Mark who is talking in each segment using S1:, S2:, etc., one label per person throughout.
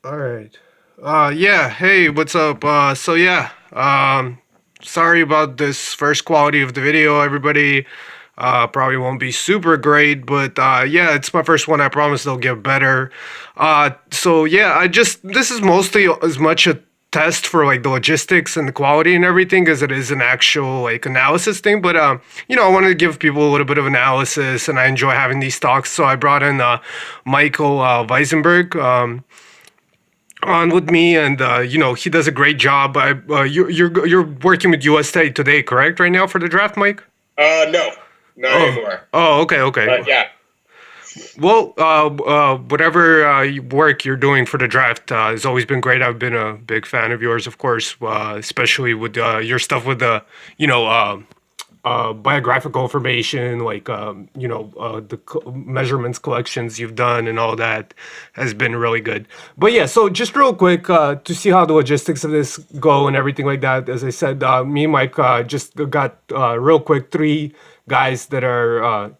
S1: All right. Yeah. Hey, what's up? Sorry about this first quality of the video, everybody. Probably won't be super great, but yeah, it's my first one. I promise they'll get better. This is mostly as much a test for like the logistics and the quality and everything as it is an actual like analysis thing. But I wanted to give people a little bit of analysis, and I enjoy having these talks. So I brought in Michael Weisenberg. On with me, and he does a great job. You're working with USA Today, correct? Right now for the draft, Mike?
S2: No, not
S1: Oh,
S2: anymore.
S1: oh, okay, okay.
S2: But yeah,
S1: Well, whatever work you're doing for the draft has always been great. I've been a big fan of yours, of course, especially with your stuff with the, you know, biographical information, like measurements collections you've done and all that has been really good. But yeah, so just real quick to see how the logistics of this go and everything like that. As I said, me and Mike just got real quick three guys that are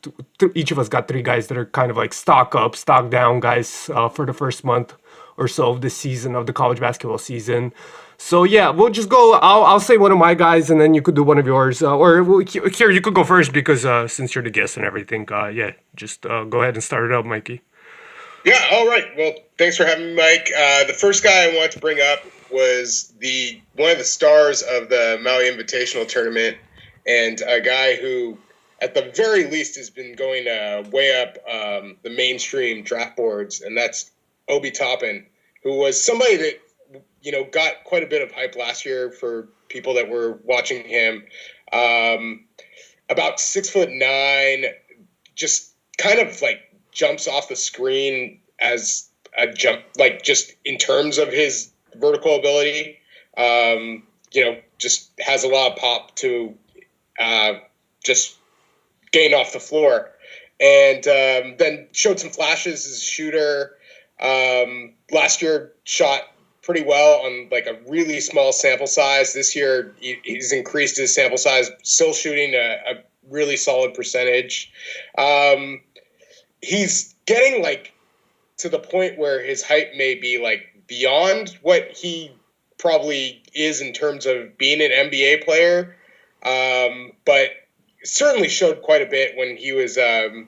S1: each of us got three guys that are kind of like stock up, stock down guys for the first month or so of the season of the college basketball season. So yeah, we'll just go. I'll say one of my guys, and then you could do one of yours, here you could go first because since you're the guest and everything. Yeah, just go ahead and start it up, Mikey.
S2: yeah. All right. Well, thanks for having me, Mike. The first guy I wanted to bring up was the one of the stars of the Maui Invitational tournament, and a guy who, at the very least, has been going way up the mainstream draft boards, and that's Obi Toppin, who was somebody that got quite a bit of hype last year for people that were watching him. About 6'9", just kind of like jumps off the screen as a jump, like just in terms of his vertical ability. Just has a lot of pop to just gain off the floor. And then showed some flashes as a shooter. Last year shot pretty well on like a really small sample size. This year he's increased his sample size, still shooting a really solid percentage. He's getting like to the point where his height may be like beyond what he probably is in terms of being an NBA player, but certainly showed quite a bit when he was in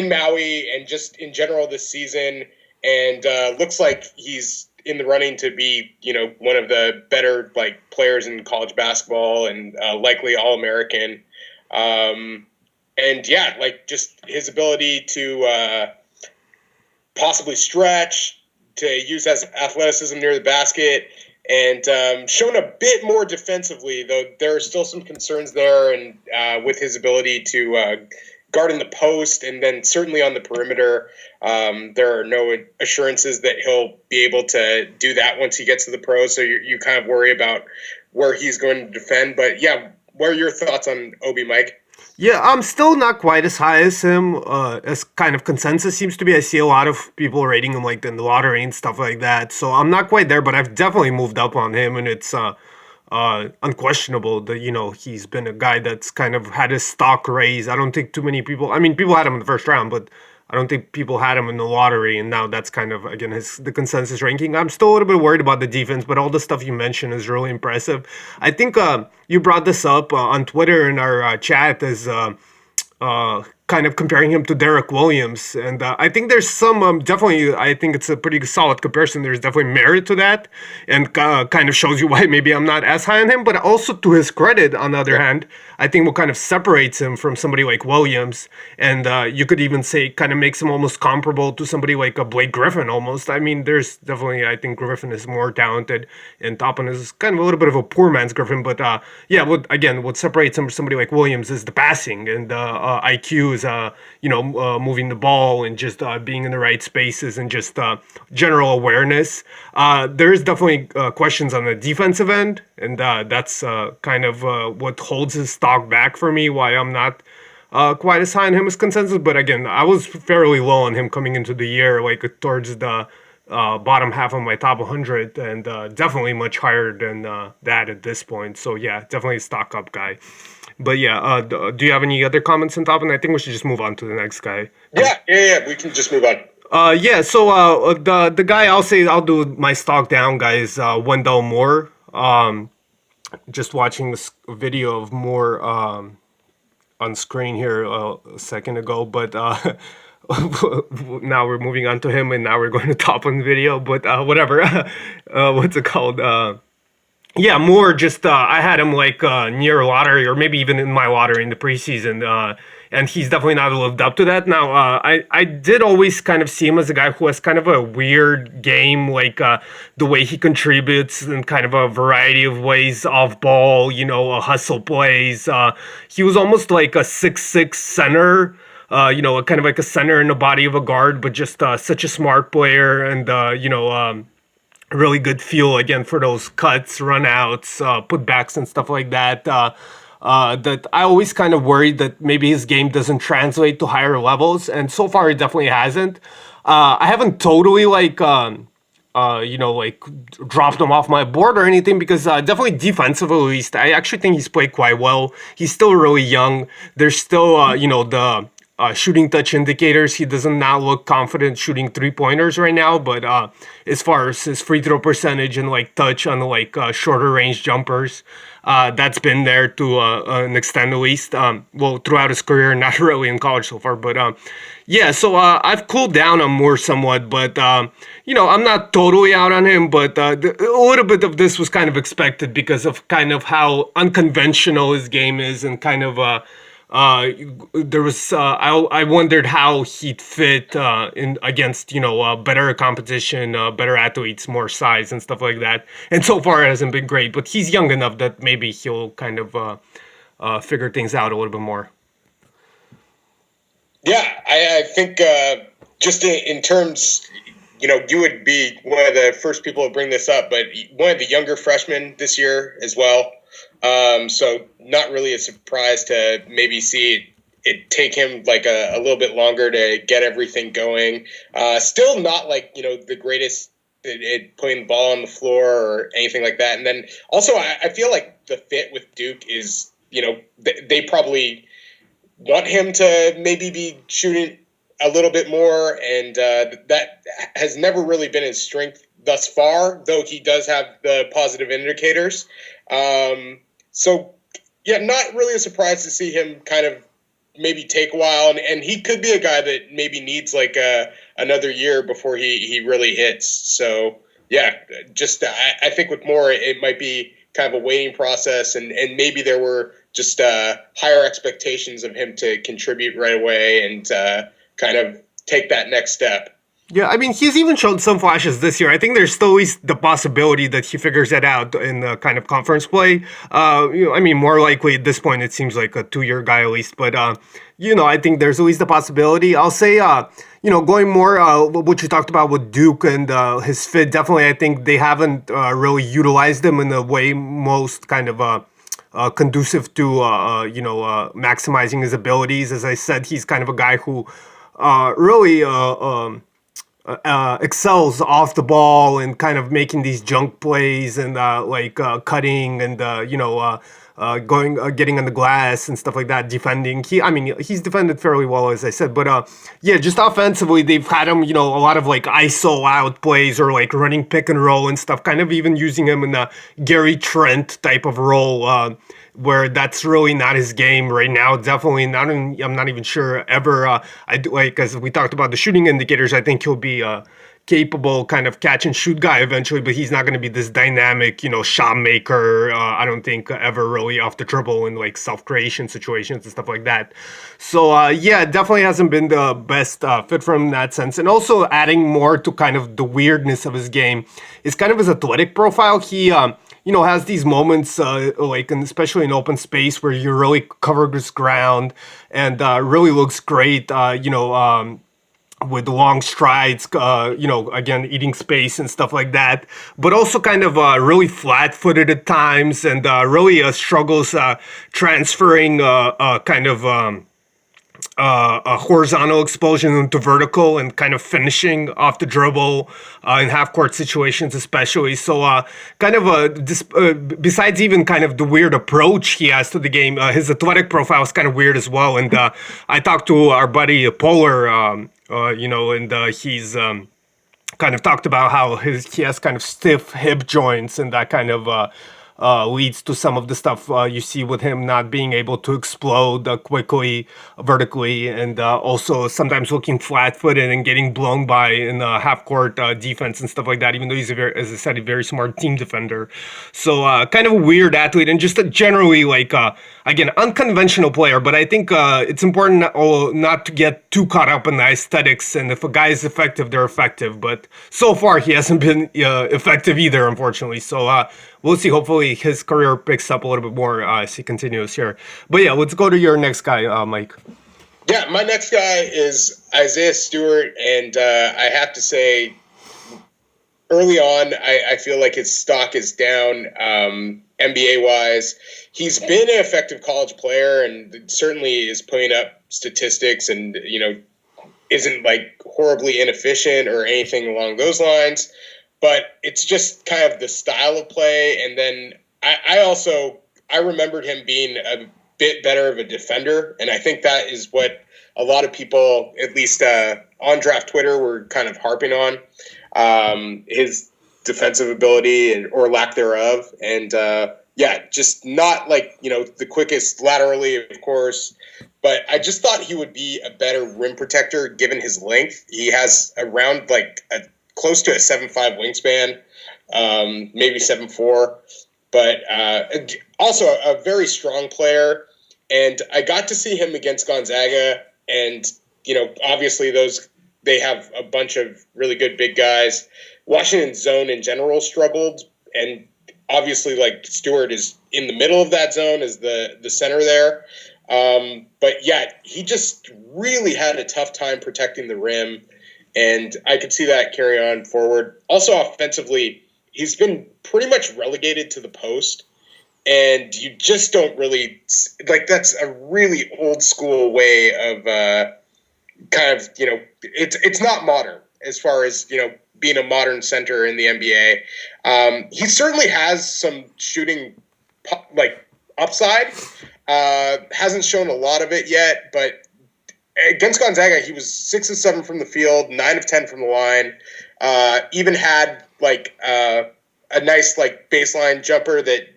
S2: Maui and just in general this season, and looks like he's in the running to be, one of the better like players in college basketball and likely All-American. And yeah, like just his ability to possibly stretch, to use as athleticism near the basket, and shown a bit more defensively, though there are still some concerns there, and with his ability to guard in the post, and then certainly on the perimeter. There are no assurances that he'll be able to do that once he gets to the pros, so you kind of worry about where he's going to defend. But yeah, what are your thoughts on Obi, Mike?
S1: Yeah, I'm still not quite as high as him, as kind of consensus seems to be. I see a lot of people rating him like in the lottery and stuff like that. So I'm not quite there, but I've definitely moved up on him, and it's unquestionable that he's been a guy that's kind of had his stock raised. I don't think too many people. I mean, people had him in the first round, but I don't think people had him in the lottery, and now that's kind of again the consensus ranking. I'm still a little bit worried about the defense, but all the stuff you mentioned is really impressive. I think you brought this up on Twitter in our chat as kind of comparing him to Derek Williams, and I think there's some definitely. I think it's a pretty solid comparison. There's definitely merit to that, and kind of shows you why maybe I'm not as high on him. But also to his credit, on the other hand, I think what kind of separates him from somebody like Williams, and you could even say kind of makes him almost comparable to somebody like a Blake Griffin almost. I mean, there's definitely I think Griffin is more talented, and Toppin is kind of a little bit of a poor man's Griffin. But yeah, what separates him from somebody like Williams is the passing and IQ is moving the ball and just being in the right spaces and just general awareness. There is definitely questions on the defensive end, and that's kind of what holds his stock back for me. Why I'm not quite as high on him as consensus. But again, I was fairly low on him coming into the year, like towards the bottom half of my top 100, and definitely much higher than that at this point. So yeah, definitely a stock up guy. But yeah, do you have any other comments on top? And I think we should just move on to the next guy.
S2: Yeah. We can just move on.
S1: Yeah, so the guy I'll say I'll do my stock down guy is Wendell Moore. Just watching this video of Moore on screen here a second ago, but now we're moving on to him, and now we're going to top on video. But whatever, what's it called? Yeah, more just I had him like near lottery or maybe even in my lottery in the preseason, and he's definitely not lived up to that. Now, I did always kind of see him as a guy who has kind of a weird game, like the way he contributes in kind of a variety of ways off ball, hustle plays. He was almost like a 6'6" center. Kind of like a center in the body of a guard, but just such a smart player, and really good feel again for those cuts, runouts, putbacks, and stuff like that. That I always kind of worried that maybe his game doesn't translate to higher levels, and so far it definitely hasn't. I haven't totally like dropped him off my board or anything because definitely defensively, at least, I actually think he's played quite well. He's still really young. There's still, the shooting touch indicators. He doesn't now look confident shooting 3-pointers right now, but as far as his free throw percentage and like touch on like shorter range jumpers, that's been there to an extent at least. Throughout his career, not really in college so far, but yeah. So I've cooled down on Moore somewhat, but I'm not totally out on him. But a little bit of this was kind of expected because of kind of how unconventional his game is, and kind of there was I wondered how he'd fit in against better competition, better athletes, more size and stuff like that. And so far it hasn't been great, but he's young enough that maybe he'll kind of figure things out a little bit more.
S2: Yeah, I think just in terms, you would be one of the first people to bring this up, but one of the younger freshmen this year as well. So not really a surprise to maybe see it take him like a little bit longer to get everything going. Still not like, the greatest at putting the ball on the floor or anything like that. And then also I feel like the fit with Duke is, they probably want him to maybe be shooting a little bit more. And that has never really been his strength thus far, though he does have the positive indicators. So, yeah, not really a surprise to see him kind of maybe take a while. And he could be a guy that maybe needs like another year before he really hits. So, yeah, just I think with Moore, it might be kind of a waiting process. And maybe there were just higher expectations of him to contribute right away and kind of take that next step.
S1: Yeah, I mean, he's even shown some flashes this year. I think there's still at least the possibility that he figures that out in the kind of conference play. I mean, more likely at this point, it seems like a 2-year guy at least. But, I think there's at least a possibility. I'll say, going more what you talked about with Duke and his fit, definitely I think they haven't really utilized him in the way most kind of conducive to, maximizing his abilities. As I said, he's kind of a guy who really excels off the ball and kind of making these junk plays and cutting and getting on the glass and stuff like that, defending. He's defended fairly well, as I said, but just offensively they've had him a lot of like ISO out plays or like running pick and roll and stuff, kind of even using him in a Gary Trent type of role, where that's really not his game right now. Definitely not. I'm not even sure ever. As we talked about the shooting indicators, I think he'll be capable kind of catch and shoot guy eventually, but he's not going to be this dynamic, shot maker. I don't think ever really off the dribble in like self-creation situations and stuff like that. So definitely hasn't been the best fit for him in that sense. And also adding more to kind of the weirdness of his game is kind of his athletic profile. He has these moments, especially in open space, where you really cover his ground and really looks great, with long strides, again, eating space and stuff like that, but also kind of really flat-footed at times and really struggles transferring a horizontal explosion into vertical and kind of finishing off the dribble in half court situations, especially. So, kind of besides even kind of the weird approach he has to the game, his athletic profile is kind of weird as well. And I talked to our buddy Polar, and he's kind of talked about how he has kind of stiff hip joints and that kind of leads to some of the stuff you see with him not being able to explode quickly, vertically, and also sometimes looking flat-footed and getting blown by in half-court defense and stuff like that. Even though he's as I said, a very smart team defender. So kind of a weird athlete and just a generally like again unconventional player. But I think it's important not to get too caught up in the aesthetics. And if a guy is effective, they're effective. But so far, he hasn't been effective either, unfortunately. So we'll see. Hopefully, his career picks up a little bit more as he continues here. But yeah, let's go to your next guy, Mike.
S2: Yeah, my next guy is Isaiah Stewart, and I have to say, early on, I feel like his stock is down NBA-wise. He's been an effective college player and certainly is putting up statistics and, isn't like horribly inefficient or anything along those lines. But it's just kind of the style of play. And then I remembered him being a bit better of a defender. And I think that is what a lot of people, at least on draft Twitter, were kind of harping on. His defensive ability or lack thereof. And just not like, the quickest laterally, of course. But I just thought he would be a better rim protector given his length. He has around close to a 7'5" wingspan, maybe 7'4", but also a very strong player. And I got to see him against Gonzaga, and obviously they have a bunch of really good big guys. Washington's zone in general struggled, and obviously Stewart is in the middle of that zone as the center there. But yeah, he just really had a tough time protecting the rim. And I could see that carry on forward. Also, offensively, he's been pretty much relegated to the post. And you just don't really that's a really old school way of it's not modern as far as, being a modern center in the NBA. He certainly has some shooting upside. Hasn't shown a lot of it yet, but against Gonzaga, he was 6 of 7 from the field, 9 of 10 from the line. Even had a nice baseline jumper that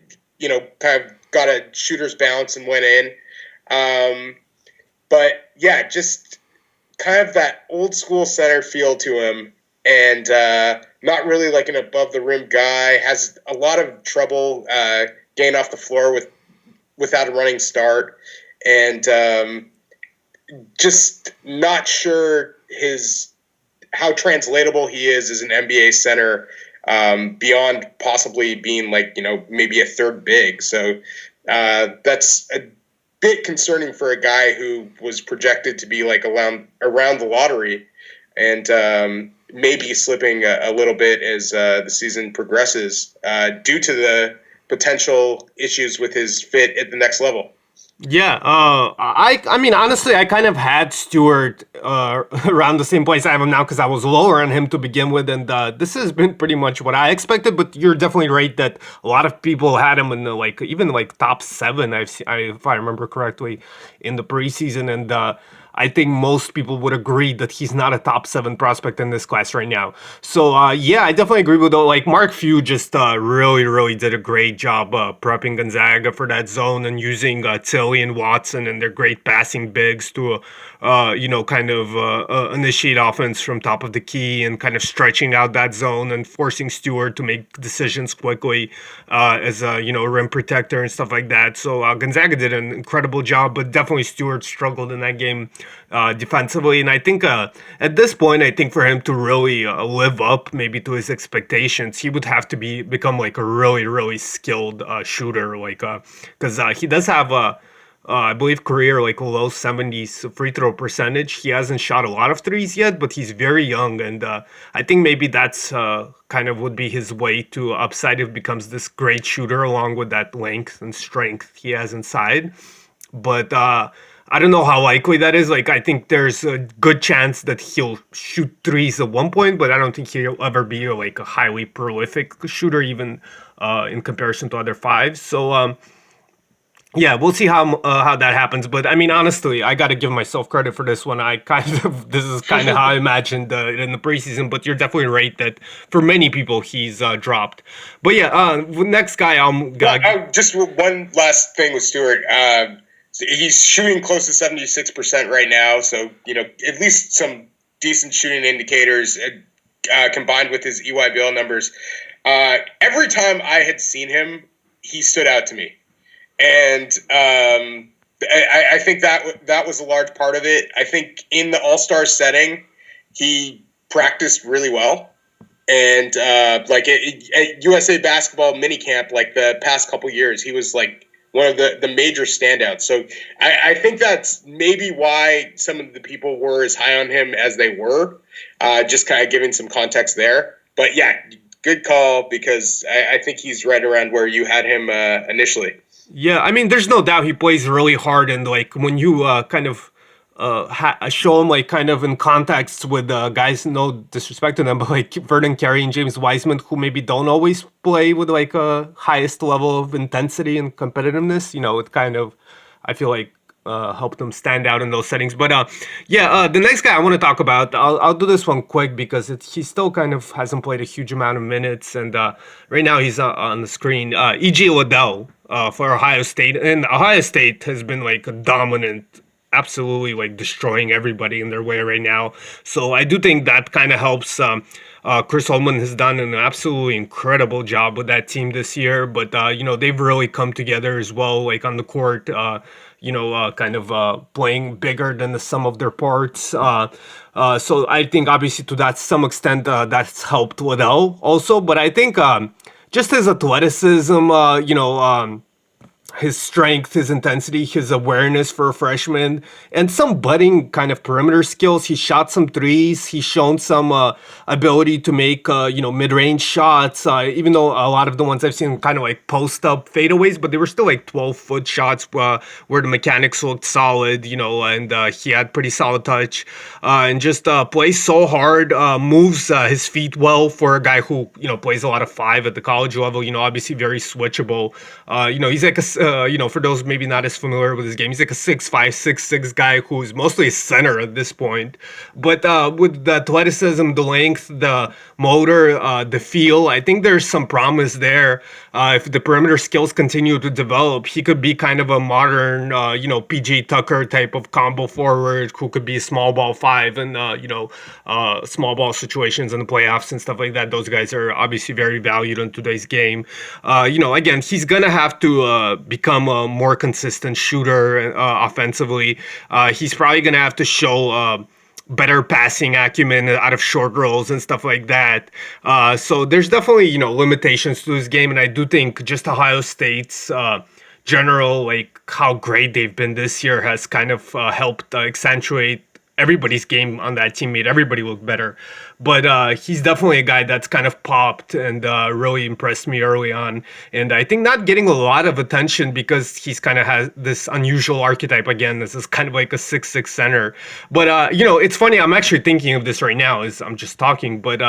S2: kind of got a shooter's bounce and went in. But yeah, just kind of that old school center feel to him, and not really an above the rim guy. Has a lot of trouble getting off the floor without a running start, and just not sure how translatable he is as an NBA center beyond possibly being maybe a third big. So that's a bit concerning for a guy who was projected to be around the lottery, and maybe slipping a little bit as the season progresses due to the potential issues with his fit at the next level.
S1: Yeah, I mean, honestly, I kind of had Stewart around the same place I have him now because I was lower on him to begin with, and this has been pretty much what I expected. But you're definitely right that a lot of people had him in the even top 7. If I remember correctly, in the preseason, and I think most people would agree that he's not a top 7 prospect in this class right now. So yeah, I definitely agree with that. Mark Few just really, really did a great job prepping Gonzaga for that zone and using Tilly and Watson and their great passing bigs to, initiate offense from top of the key and kind of stretching out that zone and forcing Stewart to make decisions quickly as a rim protector and stuff like that. So Gonzaga did an incredible job, but definitely Stewart struggled in that game defensively. And I think at this point, I think for him to really live up maybe to his expectations, he would have to become a really, really skilled shooter, because he does have I believe career low 70s free throw percentage. He hasn't shot a lot of threes yet, but he's very young, and I think maybe that's kind of would be his way to upside if he becomes this great shooter along with that length and strength he has inside. But I don't know how likely that is. Like, I think there's a good chance that he'll shoot threes at one point, but I don't think he'll ever be like a highly prolific shooter, even in comparison to other fives. So, yeah, we'll see how that happens. But I mean, honestly, I got to give myself credit for this one. I kind of this is kind of how I imagined it in the preseason. But you're definitely right that for many people he's dropped. But yeah, next guy
S2: Just one last thing with Stewart. He's shooting close to 76% right now, so at least some decent shooting indicators combined with his EYBL numbers. Every time I had seen him, he stood out to me. And I think that was a large part of it. I think in the All-Star setting, he practiced really well. And like at USA Basketball minicamp, like the past couple years, he was like one of the major standouts. So I think that's maybe why some of the people were as high on him as they were, just kind of giving some context there. But yeah, good call, because I think he's right around where you had him initially.
S1: Yeah, I mean, there's no doubt he plays really hard, and like when you kind of show him like kind of in context with guys, no disrespect to them, but like Vernon Carey and James Wiseman, who maybe don't always play with like a highest level of intensity and competitiveness. It kind of, I feel like, helped them stand out in those settings. But the next guy I want to talk about, I'll do this one quick because he still kind of hasn't played a huge amount of minutes, and right now he's on the screen. E.J. Liddell for Ohio State, and Ohio State has been like a dominant, absolutely like destroying everybody in their way right now. So I do think that kind of helps. Chris Holman has done an absolutely incredible job with that team this year, but they've really come together as well, like on the court. Kind of playing bigger than the sum of their parts. So I think obviously to that some extent that's helped Liddell also, but I think just his athleticism, his strength, his intensity, his awareness for a freshman, and some budding kind of perimeter skills. He shot some threes. He's shown some ability to make, mid-range shots, even though a lot of the ones I've seen kind of like post-up fadeaways, but they were still like 12-foot shots where the mechanics looked solid, and he had pretty solid touch, and just plays so hard, moves his feet well for a guy who, plays a lot of five at the college level, obviously very switchable. He's like for those maybe not as familiar with his game, he's like a 6'5", 6'6" guy who's mostly a center at this point. But with the athleticism, the length, the motor, the feel, I think there's some promise there. If the perimeter skills continue to develop, he could be kind of a modern, PJ Tucker type of combo forward who could be a small ball five and, small ball situations in the playoffs and stuff like that. Those guys are obviously very valued in today's game. Again, he's going to have to become a more consistent shooter offensively. He's probably going to have to show better passing acumen out of short rolls and stuff like that. So there's definitely, limitations to his game. And I do think just Ohio State's general, like how great they've been this year has kind of helped accentuate everybody's game on that team, made everybody look better. But he's definitely a guy that's kind of popped and really impressed me early on. And I think not getting a lot of attention because he's kind of has this unusual archetype again. This is kind of like a 6'6" center. But, it's funny. I'm actually thinking of this right now as I'm just talking. But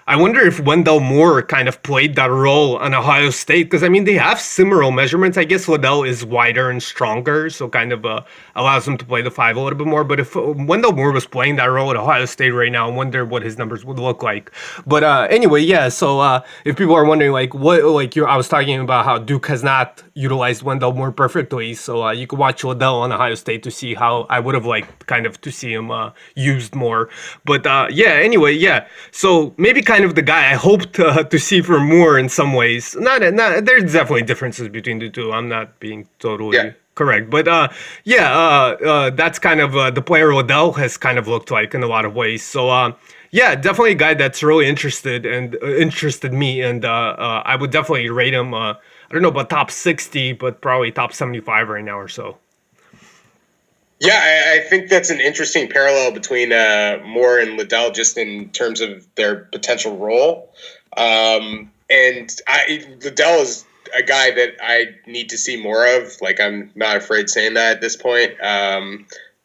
S1: I wonder if Wendell Moore kind of played that role on Ohio State, because I mean they have similar measurements. I guess Liddell is wider and stronger, so kind of allows him to play the five a little bit more. But if Wendell Moore was playing that role at Ohio State right now, I wonder what his numbers would look like. But anyway, yeah. So if people are wondering, like I was talking about how Duke has not utilized Wendell Moore perfectly, so you could watch Liddell on Ohio State to see how I would have liked kind of to see him used more. But anyway, yeah. So maybe kind of the guy I hoped to see for Moore in some ways. Not there's definitely differences between the two. I'm not being totally correct, but that's kind of the player Liddell has kind of looked like in a lot of ways. So definitely a guy that's really interested me, and I would definitely rate him. I don't know about top 60, but probably top 75 right now or so.
S2: Yeah, I think that's an interesting parallel between Moore and Liddell, just in terms of their potential role. And Liddell is a guy that I need to see more of. Like, I'm not afraid saying that at this point.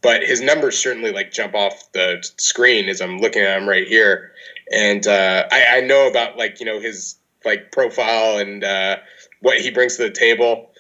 S2: But his numbers certainly like jump off the screen as I'm looking at him right here. And I know about like, his like profile and what he brings to the table.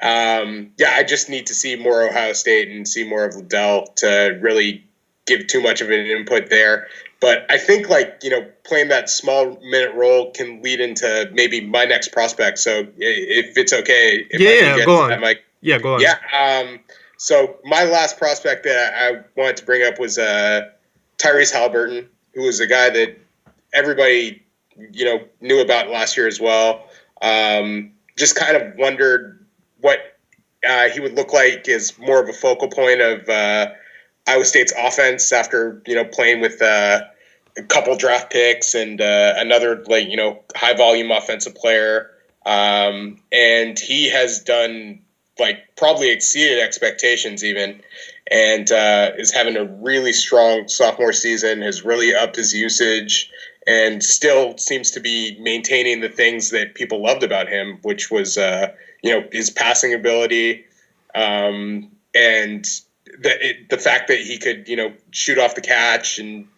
S2: I just need to see more Ohio State and see more of Liddell to really give too much of an input there. But I think like, playing that small minute role can lead into maybe my next prospect. So if it's okay, if I can get
S1: go on.
S2: that, Mike.
S1: Yeah, go on.
S2: Yeah. So my last prospect that I wanted to bring up was Tyrese Halliburton, who was a guy that everybody, knew about last year as well. Just kind of wondered what he would look like as more of a focal point of Iowa State's offense after, playing with a couple draft picks and another high volume offensive player. And he has done probably exceeded expectations even, and is having a really strong sophomore season, has really upped his usage, and still seems to be maintaining the things that people loved about him, which was, his passing ability, and the fact that he could, shoot off the catch and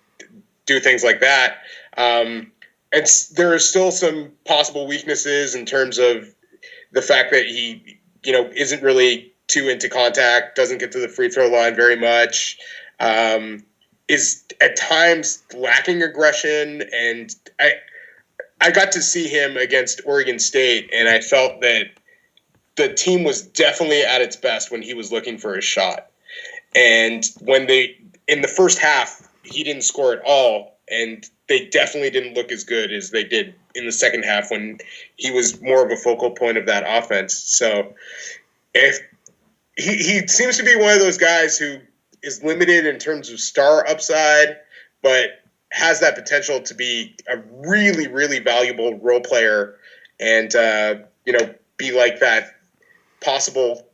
S2: do things like that. And there are still some possible weaknesses in terms of the fact that he, isn't really too into contact, doesn't get to the free throw line very much, is at times lacking aggression. And I got to see him against Oregon State, and I felt that the team was definitely at its best when he was looking for a shot. And in the first half, he didn't score at all, and they definitely didn't look as good as they did in the second half when he was more of a focal point of that offense. So if he seems to be one of those guys who is limited in terms of star upside, but has that potential to be a really, really valuable role player and, be like that possible,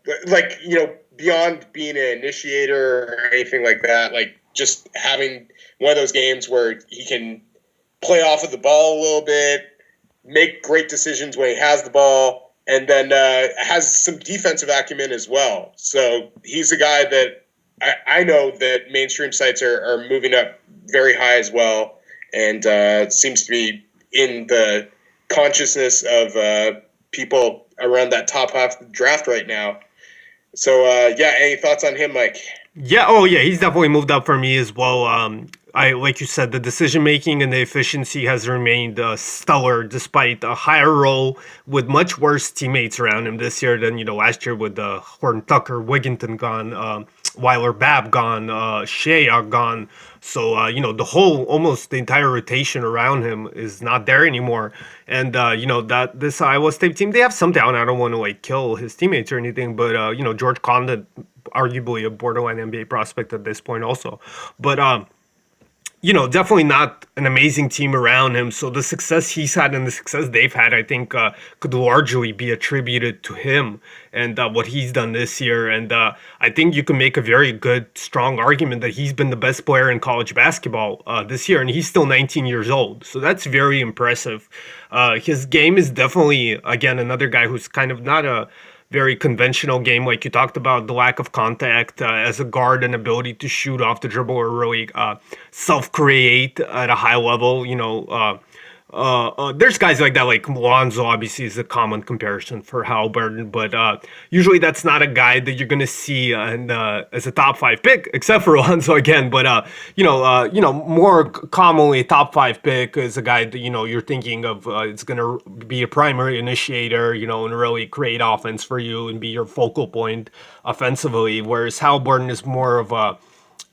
S2: beyond being an initiator or anything like that, just having one of those games where he can play off of the ball a little bit, make great decisions when he has the ball, and then has some defensive acumen as well. So he's a guy that I know that mainstream sites are moving up very high as well, and seems to be in the consciousness of people around that top half of the draft right now. So, any thoughts on him, Mike?
S1: Yeah, he's definitely moved up for me as well. Like you said, the decision making and the efficiency has remained stellar despite a higher role with much worse teammates around him this year than last year with Horton Tucker, Wigginton gone, Weiler Babb gone, Shea gone. So almost the entire rotation around him is not there anymore. And that this Iowa State team, they have some talent. I don't want to kill his teammates or anything, but George Condon, arguably a borderline NBA prospect at this point also. But definitely not an amazing team around him. So the success he's had and the success they've had, I think, could largely be attributed to him and what he's done this year. And I think you can make a very good, strong argument that he's been the best player in college basketball this year, and he's still 19 years old. So that's very impressive. His game is definitely, again, another guy who's kind of not a very conventional game, like you talked about, the lack of contact as a guard and ability to shoot off the dribble or really self-create at a high level. There's guys like that, like Lonzo obviously is a common comparison for Halliburton, but usually that's not a guy that you're going to see as a top 5 pick, except for Lonzo again. But more commonly a top 5 pick is a guy that you're thinking of. It's going to be a primary initiator, and really create offense for you and be your focal point offensively. Whereas Halliburton is more of a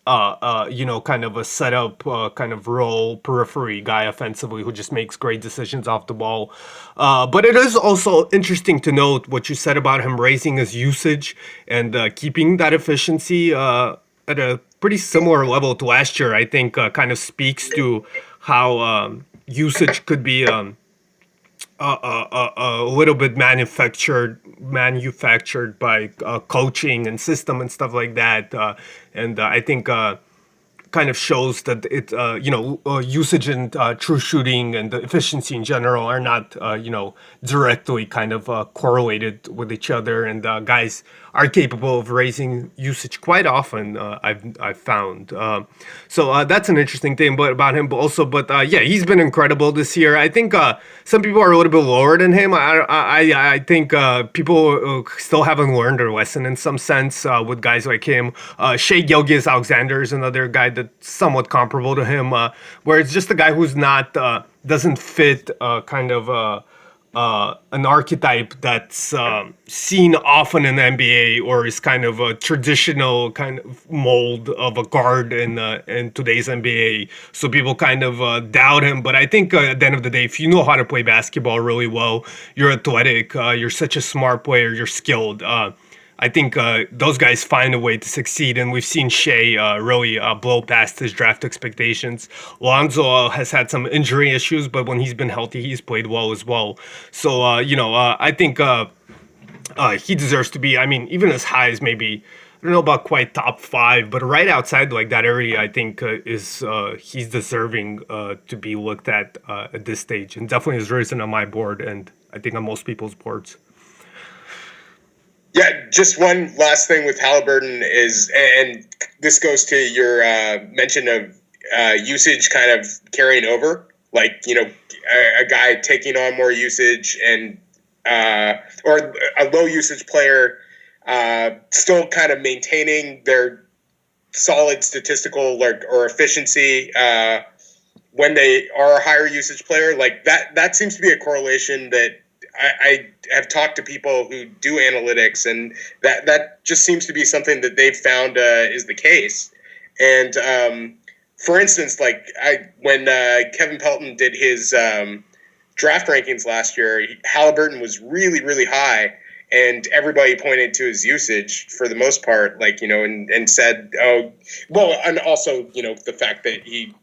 S1: kind of a setup, kind of role periphery guy offensively who just makes great decisions off the ball. But it is also interesting to note what you said about him raising his usage and keeping that efficiency at a pretty similar level to last year. I think kind of speaks to how usage could be a little bit manufactured by coaching and system and stuff like that. And I think kind of shows that usage and true shooting and the efficiency in general are not directly kind of correlated with each other, and guys are capable of raising usage quite often. I've found so that's an interesting thing about him, but yeah, he's been incredible this year. I think some people are a little bit lower than him. I think people still haven't learned their lesson in some sense with guys like him. Shea Gilgeous-Alexander is another guy that's somewhat comparable to him, where it's just a guy who's not doesn't fit kind of an archetype that's seen often in the NBA, or is kind of a traditional kind of mold of a guard in today's NBA. So people kind of doubt him. But I think at the end of the day, if you know how to play basketball really well, you're athletic, you're such a smart player, you're skilled. I think those guys find a way to succeed, and we've seen Shea really blow past his draft expectations. Lonzo has had some injury issues, but when he's been healthy, he's played well as well. So, I think he deserves to be, I mean, even as high as maybe, I don't know about quite top 5, but right outside like that area, I think he's deserving to be looked at this stage, and definitely has risen on my board, and I think on most people's boards.
S2: Yeah, just one last thing with Halliburton is, and this goes to your mention of usage kind of carrying over, like, a guy taking on more usage and or a low usage player still kind of maintaining their solid statistical or efficiency when they are a higher usage player. Like that seems to be a correlation that I have talked to people who do analytics, and that just seems to be something that they've found is the case. And for instance, like when Kevin Pelton did his draft rankings last year, Halliburton was really, really high, and everybody pointed to his usage for the most part, like, and said, oh, well, and also, the fact that he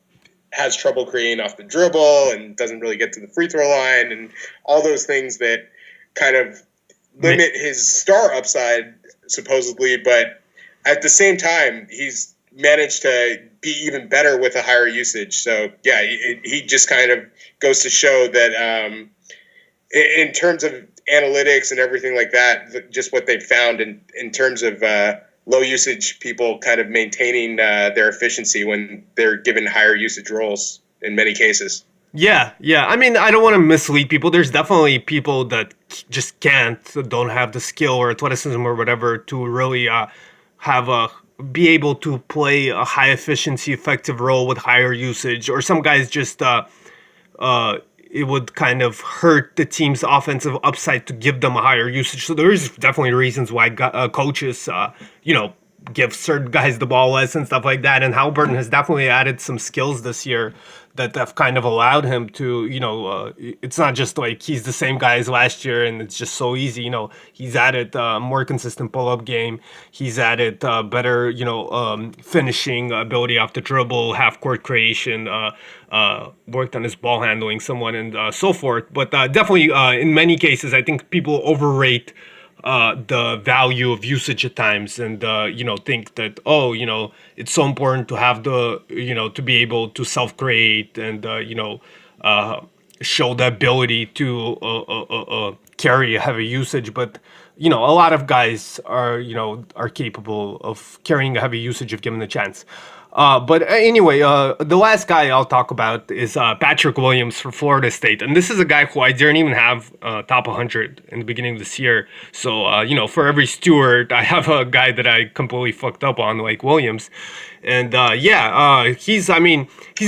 S2: has trouble creating off the dribble and doesn't really get to the free throw line, and all those things that kind of limit his star upside, supposedly. But at the same time, he's managed to be even better with a higher usage. So, yeah, he just kind of goes to show that in terms of analytics and everything like that, just what they've found in terms of low usage people kind of maintaining their efficiency when they're given higher usage roles in many cases.
S1: Yeah. I mean, I don't want to mislead people. There's definitely people that just don't have the skill or athleticism or whatever to really be able to play a high efficiency, effective role with higher usage. Or some guys just it would kind of hurt the team's offensive upside to give them a higher usage. So there's definitely reasons why coaches, give certain guys the ball less and stuff like that. And Halliburton has definitely added some skills this year that have kind of allowed him to, it's not just like he's the same guy as last year and it's just so easy. He's added more consistent pull-up game. He's added better, finishing ability off the dribble, half-court creation, worked on his ball handling somewhat, and so forth. But definitely in many cases, I think people overrate the value of usage at times, and think that it's so important to have to be able to self-create and show the ability to carry a heavy usage. But a lot of guys are capable of carrying a heavy usage if given the chance. But anyway, the last guy I'll talk about is Patrick Williams for Florida State. And this is a guy who I didn't even have top 100 in the beginning of this year. So, for every Stewart, I have a guy that I completely fucked up on, like Williams. And he's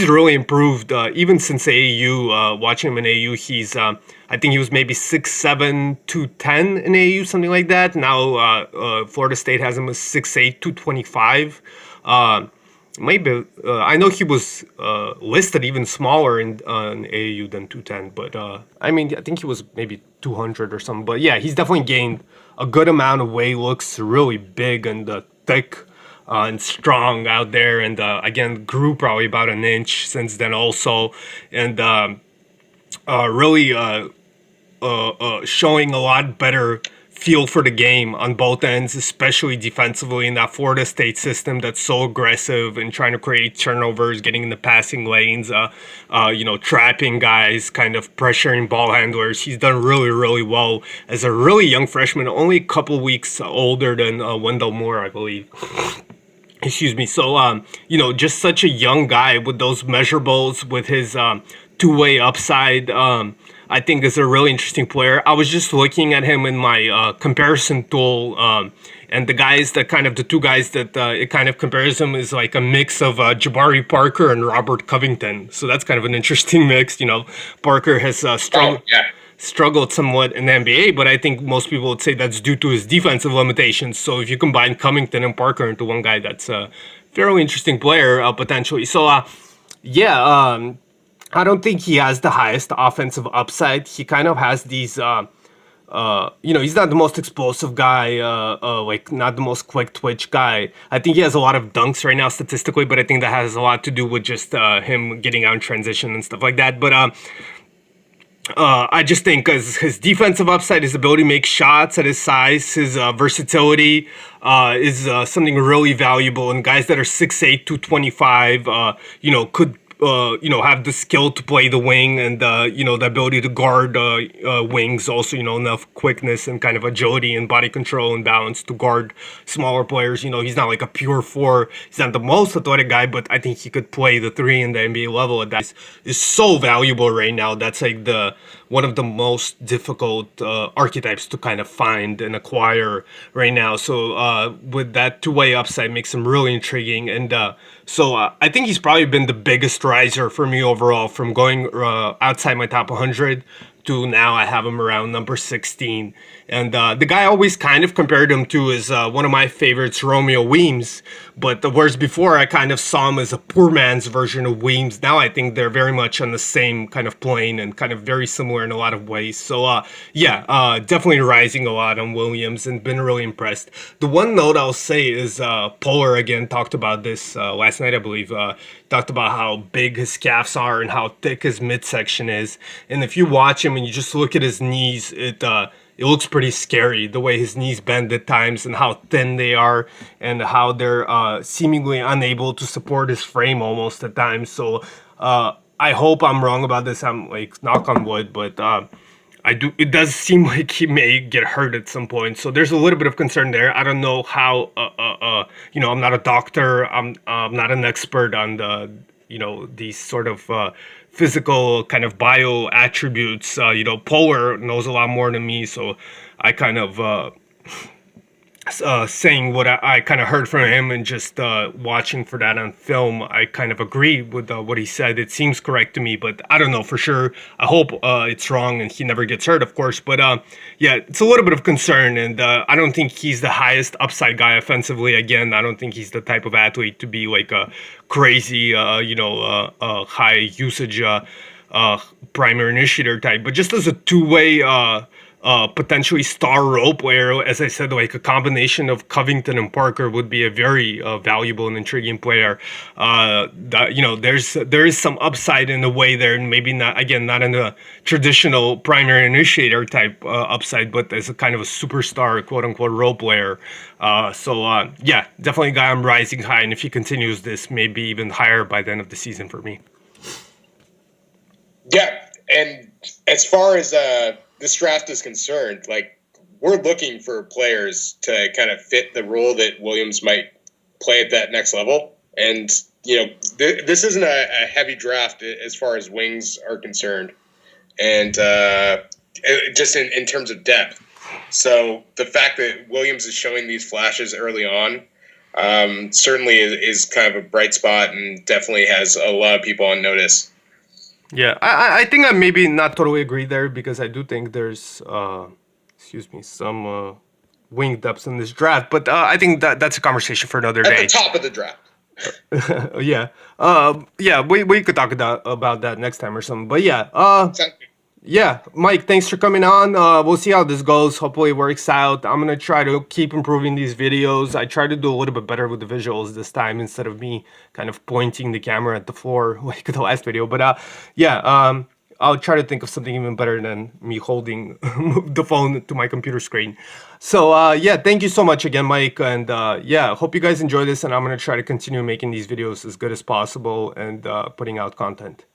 S1: really improved even since AAU. Watching him in AAU, he's I think he was maybe 6'7", 210 in AAU, something like that. Now Florida State has him as 6'8", 225. Maybe I know he was listed even smaller in AAU than 210, but I think he was maybe 200 or something. But yeah, he's definitely gained a good amount of weight. Looks really big and thick and strong out there, and again grew probably about an inch since then also, and really showing a lot better feel for the game on both ends, especially defensively in that Florida State system that's so aggressive and trying to create turnovers, getting in the passing lanes, trapping guys, kind of pressuring ball handlers. He's done really, really well as a really young freshman, only a couple weeks older than Wendell Moore, I believe. Excuse me. So, just such a young guy with those measurables, with his two-way upside. I think is a really interesting player. I was just looking at him in my comparison tool, and the two guys that it kind of compares him is like a mix of Jabari Parker and Robert Covington. So that's kind of an interesting mix. Parker has struggled somewhat in the NBA, but I think most people would say that's due to his defensive limitations. So if you combine Covington and Parker into one guy, that's a fairly interesting player potentially. So I don't think he has the highest offensive upside. He kind of has these, he's not the most explosive guy, not the most quick twitch guy. I think he has a lot of dunks right now statistically, but I think that has a lot to do with just him getting out in transition and stuff like that. But I just think as his defensive upside, his ability to make shots at his size, his versatility is something really valuable. And guys that are 6'8", 225, could have the skill to play the wing and, the ability to guard wings. Also, enough quickness and kind of agility and body control and balance to guard smaller players. He's not like a pure four. He's not the most athletic guy, but I think he could play the three in the NBA level. And that is so valuable right now. That's like one of the most difficult archetypes to kind of find and acquire right now. So with that two-way upside makes him really intriguing. And so I think he's probably been the biggest riser for me overall, from going outside my top 100 to now I have him around number 16. And the guy I always kind of compared him to is one of my favorites, Romeo Weems. But the words before, I kind of saw him as a poor man's version of Weems. Now I think they're very much on the same kind of plane and kind of very similar in a lot of ways. So definitely rising a lot on Williams and been really impressed. The one note I'll say is Polar again talked about this last night, I believe. Talked about how big his calves are and how thick his midsection is. And if you watch him and you just look at his knees, it looks pretty scary, the way his knees bend at times and how thin they are and how they're seemingly unable to support his frame almost at times. So I hope I'm wrong about this. I'm like, knock on wood, but it does seem like he may get hurt at some point. So there's a little bit of concern there. I don't know how, I'm not a doctor. I'm not an expert on these sort of physical kind of bio attributes. Polar knows a lot more than me, so I kind of saying what I kind of heard from him and just watching for that on film. I kind of agree with what he said. It seems correct to me, but I don't know for sure. I hope it's wrong and he never gets hurt, of course. But it's a little bit of concern, and I don't think he's the highest upside guy offensively. Again, I don't think he's the type of athlete to be like a crazy, high usage primary initiator type. But just as a two-way potentially star role player, as I said, like a combination of Covington and Parker would be a very valuable and intriguing player. There is some upside in the way there, and maybe not in a traditional primary initiator type upside, but as a kind of a superstar, quote unquote, role player. Definitely a guy I'm rising high, and if he continues this, maybe even higher by the end of the season for me.
S2: Yeah, and as far as this draft is concerned, like, we're looking for players to kind of fit the role that Williams might play at that next level. And, this isn't a heavy draft as far as wings are concerned. And just in terms of depth. So the fact that Williams is showing these flashes early on certainly is kind of a bright spot and definitely has a lot of people on notice.
S1: Yeah, I think I maybe not totally agree there, because I do think there's, some wing depths in this draft. But I think that's a conversation for another day.
S2: At the top of the draft.
S1: We could talk about that next time or something. But yeah, Mike, thanks for coming on. We'll see how this goes. Hopefully it works out. I'm going to try to keep improving these videos. I try to do a little bit better with the visuals this time instead of me kind of pointing the camera at the floor like the last video. But I'll try to think of something even better than me holding the phone to my computer screen. So yeah, thank you so much again, Mike. And yeah, hope you guys enjoy this. And I'm going to try to continue making these videos as good as possible and putting out content.